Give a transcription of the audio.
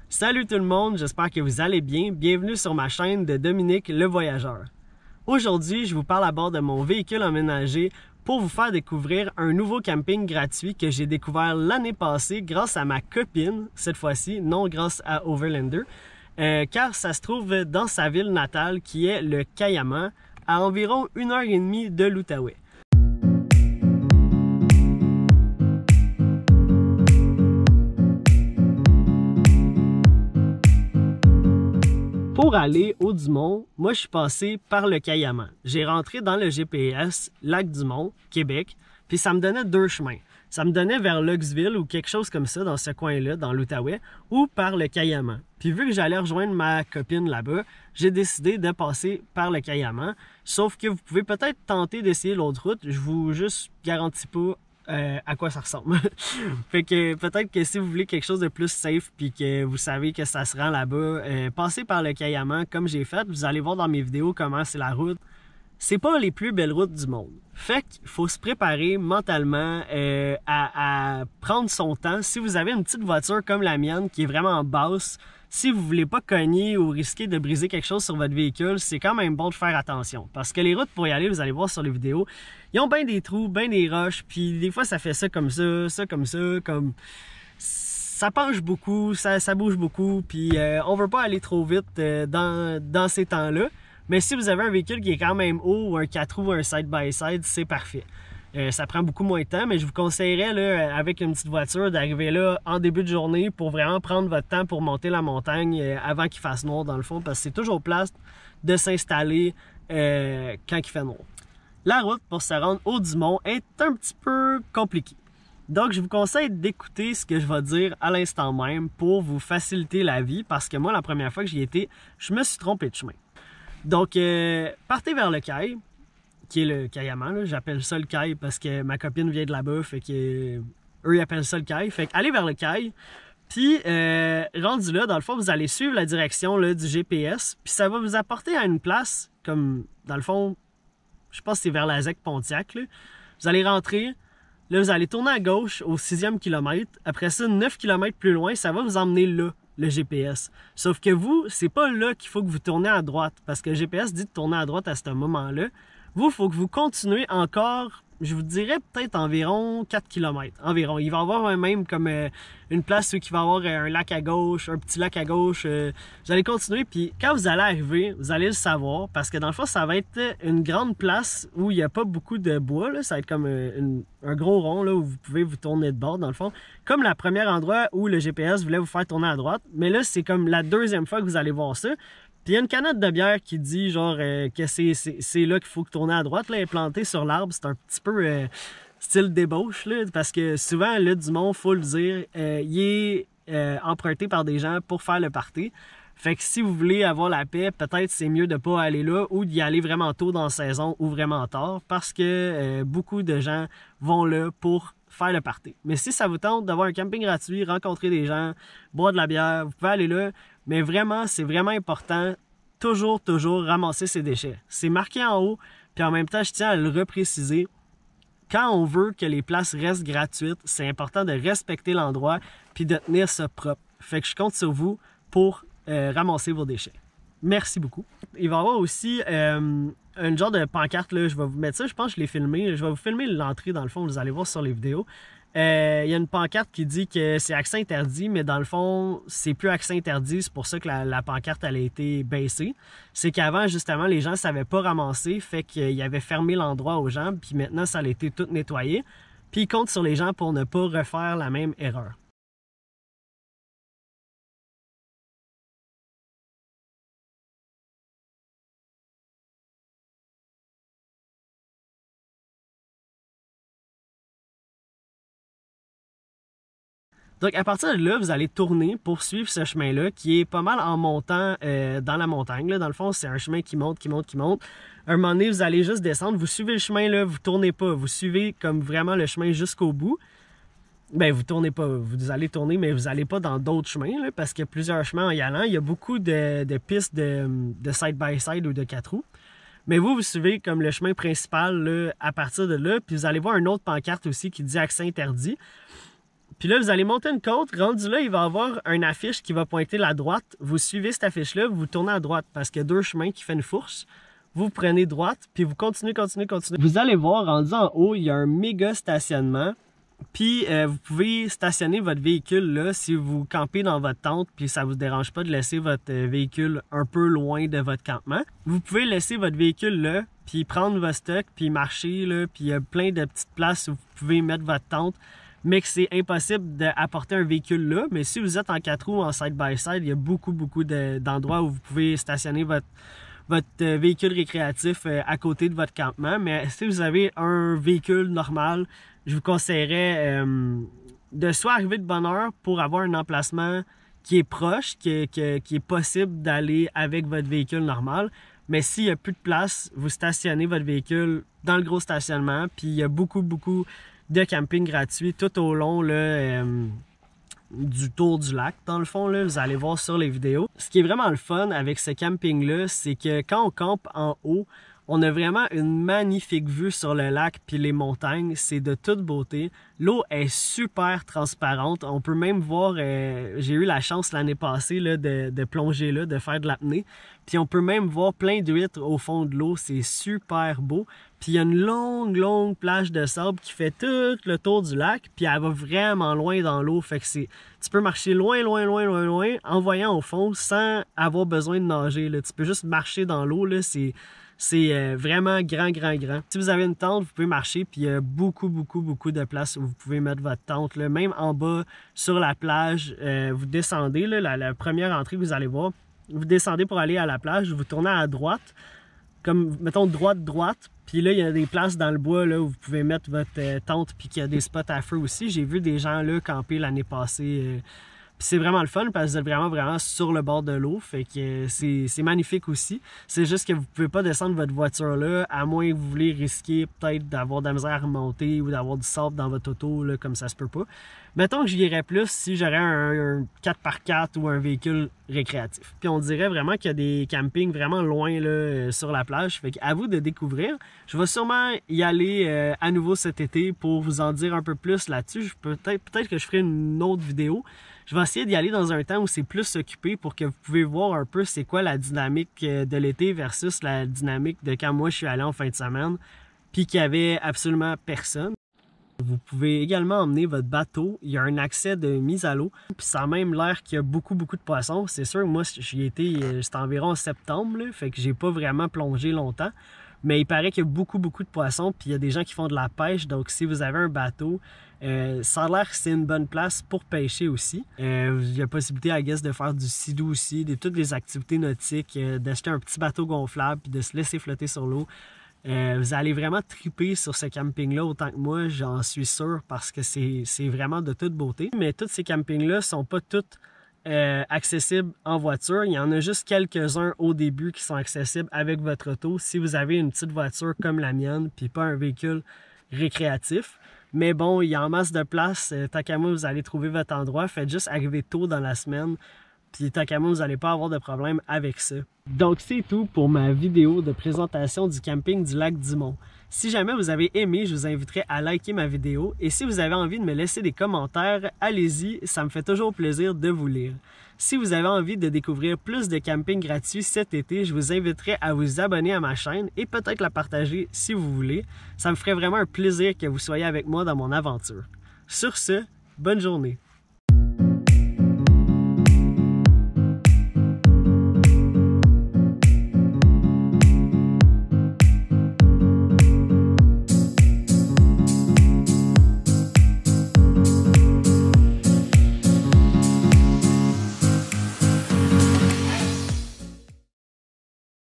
Salut tout le monde, j'espère que vous allez bien. Bienvenue sur ma chaîne de Dominique le Voyageur. Aujourd'hui, je vous parle à bord de mon véhicule emménagé pour vous faire découvrir un nouveau camping gratuit que j'ai découvert l'année passée grâce à ma copine, cette fois-ci, non grâce à Overlander, car ça se trouve dans sa ville natale qui est le Cayama, à environ 1h30 de l'Outaouais. Pour aller au Dumont, moi je suis passé par le Cayama. J'ai rentré dans le GPS Lac-du-Mont, Québec, puis ça me donnait deux chemins. Ça me donnait vers Luxville ou quelque chose comme ça dans ce coin-là, dans l'Outaouais, ou par le Cayama. Puis vu que j'allais rejoindre ma copine là-bas, j'ai décidé de passer par le Cayama. Sauf que vous pouvez peut-être tenter d'essayer l'autre route. Je vous juste garantis pas à quoi ça ressemble. Fait que peut-être que si vous voulez quelque chose de plus safe puis que vous savez que ça se rend là-bas, passez par le Cayama comme j'ai fait. Vous allez voir dans mes vidéos comment c'est la route. C'est pas les plus belles routes du monde. Fait qu'il faut se préparer mentalement à prendre son temps. Si vous avez une petite voiture comme la mienne qui est vraiment basse, si vous voulez pas cogner ou risquer de briser quelque chose sur votre véhicule, c'est quand même bon de faire attention. Parce que les routes pour y aller, vous allez voir sur les vidéos, ils ont bien des trous, bien des roches, puis des fois ça fait ça comme ça comme ça, comme... Ça penche beaucoup, ça bouge beaucoup, puis on veut pas aller trop vite dans ces temps-là. Mais si vous avez un véhicule qui est quand même haut, ou un 4 roues, un side-by-side, c'est parfait. Ça prend beaucoup moins de temps, mais je vous conseillerais, là, avec une petite voiture, d'arriver là en début de journée pour vraiment prendre votre temps pour monter la montagne avant qu'il fasse noir, dans le fond, parce que c'est toujours place de s'installer quand il fait noir. La route pour se rendre au Dumont est un petit peu compliquée. Donc, je vous conseille d'écouter ce que je vais dire à l'instant même pour vous faciliter la vie, parce que moi, la première fois que j'y étais, je me suis trompé de chemin. Donc, partez vers le Caille, qui est le Cayama, j'appelle ça le Caille parce que ma copine vient de là-bas, fait que eux ils appellent ça le Caille. Fait que allez vers le Caille, puis rendu là, dans le fond, vous allez suivre la direction là, du GPS, puis ça va vous apporter à une place, comme dans le fond, je pense que c'est vers la ZEC Pontiac, là. Vous allez rentrer, là vous allez tourner à gauche au 6e kilomètre, après ça, 9 km plus loin, ça va vous emmener là, le GPS. Sauf que vous, c'est pas là qu'il faut que vous tournez à droite, parce que le GPS dit de tourner à droite à ce moment-là. Vous, il faut que vous continuez encore, je vous dirais peut-être environ 4 km. Environ. Il va y avoir même comme une place où il va y avoir un lac à gauche, un petit lac à gauche. Vous allez continuer, puis quand vous allez arriver, vous allez le savoir, parce que dans le fond, ça va être une grande place où il n'y a pas beaucoup de bois. Là. Ça va être comme un gros rond là, où vous pouvez vous tourner de bord, dans le fond. Comme le premier endroit où le GPS voulait vous faire tourner à droite. Mais là, c'est comme la deuxième fois que vous allez voir ça. Puis il y a une canette de bière qui dit genre que c'est là qu'il faut tourner à droite, là, elle est plantée sur l'arbre. C'est un petit peu style débauche, là, parce que souvent, le Dumont, faut le dire, il est emprunté par des gens pour faire le party. Fait que si vous voulez avoir la paix, peut-être c'est mieux de pas aller là ou d'y aller vraiment tôt dans la saison ou vraiment tard, parce que beaucoup de gens vont là pour faire le party. Mais si ça vous tente d'avoir un camping gratuit, rencontrer des gens, boire de la bière, vous pouvez aller là. Mais vraiment, c'est vraiment important, toujours ramasser ses déchets. C'est marqué en haut, puis en même temps, je tiens à le repréciser. Quand on veut que les places restent gratuites, c'est important de respecter l'endroit puis de tenir ça propre. Fait que je compte sur vous pour ramasser vos déchets. Merci beaucoup. Il va y avoir aussi un genre de pancarte, là, je vais vous mettre ça, je pense que je l'ai filmé. Je vais vous filmer l'entrée dans le fond, vous allez voir sur les vidéos. Il y a une pancarte qui dit que c'est accès interdit, mais dans le fond, c'est plus accès interdit. C'est pour ça que la pancarte elle a été baissée. C'est qu'avant, justement, les gens ne savaient pas ramasser, fait qu'ils avaient fermé l'endroit aux gens, puis maintenant, ça a été tout nettoyé. Puis ils comptent sur les gens pour ne pas refaire la même erreur. Donc, à partir de là, vous allez tourner pour suivre ce chemin-là, qui est pas mal en montant dans la montagne. Là. Dans le fond, c'est un chemin qui monte. À un moment donné, vous allez juste descendre. Vous suivez le chemin, là, vous tournez pas. Vous suivez comme vraiment le chemin jusqu'au bout. Ben, vous tournez pas. Vous allez tourner, mais vous n'allez pas dans d'autres chemins, là, parce qu'il y a plusieurs chemins en y allant. Il y a beaucoup de pistes de side-by-side ou de 4 roues. Mais vous suivez comme le chemin principal là, à partir de là. Puis vous allez voir une autre pancarte aussi qui dit accès interdit. Puis là, vous allez monter une côte. Rendu là, il va y avoir une affiche qui va pointer la droite. Vous suivez cette affiche-là, vous tournez à droite parce qu'il y a deux chemins qui font une fourche. Vous prenez droite, puis vous continuez. Vous allez voir, rendu en haut, il y a un méga stationnement. Puis vous pouvez stationner votre véhicule là si vous campez dans votre tente puis ça vous dérange pas de laisser votre véhicule un peu loin de votre campement. Vous pouvez laisser votre véhicule là, puis prendre votre stock, puis marcher là, puis il y a plein de petites places où vous pouvez mettre votre tente, mais que c'est impossible d'apporter un véhicule là. Mais si vous êtes en 4 roues, en side-by-side, il y a beaucoup d'endroits où vous pouvez stationner votre véhicule récréatif à côté de votre campement. Mais si vous avez un véhicule normal, je vous conseillerais de soit arriver de bonne heure pour avoir un emplacement qui est proche, qui est possible d'aller avec votre véhicule normal. Mais s'il n'y a plus de place, vous stationnez votre véhicule dans le gros stationnement. Puis il y a beaucoup de camping gratuits tout au long là, du tour du lac. Dans le fond, là, vous allez voir sur les vidéos. Ce qui est vraiment le fun avec ce camping-là, c'est que quand on campe en haut, on a vraiment une magnifique vue sur le lac puis les montagnes. C'est de toute beauté. L'eau est super transparente. On peut même voir, j'ai eu la chance l'année passée là, de plonger là, de faire de l'apnée. Puis on peut même voir plein d'huîtres au fond de l'eau. C'est super beau. Puis il y a une longue plage de sable qui fait tout le tour du lac. Puis elle va vraiment loin dans l'eau. Fait que tu peux marcher loin en voyant au fond sans avoir besoin de nager. Là. Tu peux juste marcher dans l'eau. C'est vraiment grand. Si vous avez une tente, vous pouvez marcher, puis il y a beaucoup de places où vous pouvez mettre votre tente. Là. Même en bas, sur la plage, vous descendez, là, la première entrée que vous allez voir, vous descendez pour aller à la plage, vous tournez à droite, comme, mettons, droite, puis là, il y a des places dans le bois là, où vous pouvez mettre votre tente, puis qu'il y a des spots à feu aussi. J'ai vu des gens là camper l'année passée. Puis c'est vraiment le fun parce que vous êtes vraiment sur le bord de l'eau. Fait que c'est magnifique aussi. C'est juste que vous pouvez pas descendre votre voiture là, à moins que vous voulez risquer peut-être d'avoir de la misère à remonter ou d'avoir du sable dans votre auto, là, comme ça se peut pas. Mettons que j'y irais plus si j'aurais un 4x4 ou un véhicule récréatif. Puis on dirait vraiment qu'il y a des campings vraiment loin là, sur la plage. Fait qu'à vous de découvrir. Je vais sûrement y aller à nouveau cet été pour vous en dire un peu plus là-dessus. Peut-être que je ferai une autre vidéo. Je vais essayer d'y aller dans un temps où c'est plus occupé pour que vous pouvez voir un peu c'est quoi la dynamique de l'été versus la dynamique de quand moi je suis allé en fin de semaine puis qu'il y avait absolument personne. Vous pouvez également emmener votre bateau. Il y a un accès de mise à l'eau. Puis ça a même l'air qu'il y a beaucoup de poissons. C'est sûr que moi, j'y étais, c'était environ en septembre, là, fait que j'ai pas vraiment plongé longtemps. Mais il paraît qu'il y a beaucoup de poissons. Puis il y a des gens qui font de la pêche. Donc si vous avez un bateau, ça a l'air que c'est une bonne place pour pêcher aussi. Il y a possibilité, I guess, de faire du sidou aussi, toutes les activités nautiques, d'acheter un petit bateau gonflable puis de se laisser flotter sur l'eau. Vous allez vraiment triper sur ce camping-là autant que moi, j'en suis sûr, parce que c'est vraiment de toute beauté. Mais tous ces campings-là sont pas tous accessibles en voiture. Il y en a juste quelques-uns au début qui sont accessibles avec votre auto si vous avez une petite voiture comme la mienne puis pas un véhicule récréatif. Mais bon, il y a en masse de place. Tant qu'à moi, vous allez trouver votre endroit. Faites juste arriver tôt dans la semaine. Puis tant qu'à moi, vous n'allez pas avoir de problème avec ça. Donc c'est tout pour ma vidéo de présentation du camping du lac Dimont. Si jamais vous avez aimé, je vous inviterai à liker ma vidéo. Et si vous avez envie de me laisser des commentaires, allez-y, ça me fait toujours plaisir de vous lire. Si vous avez envie de découvrir plus de camping gratuits cet été, je vous inviterai à vous abonner à ma chaîne et peut-être la partager si vous voulez. Ça me ferait vraiment un plaisir que vous soyez avec moi dans mon aventure. Sur ce, bonne journée!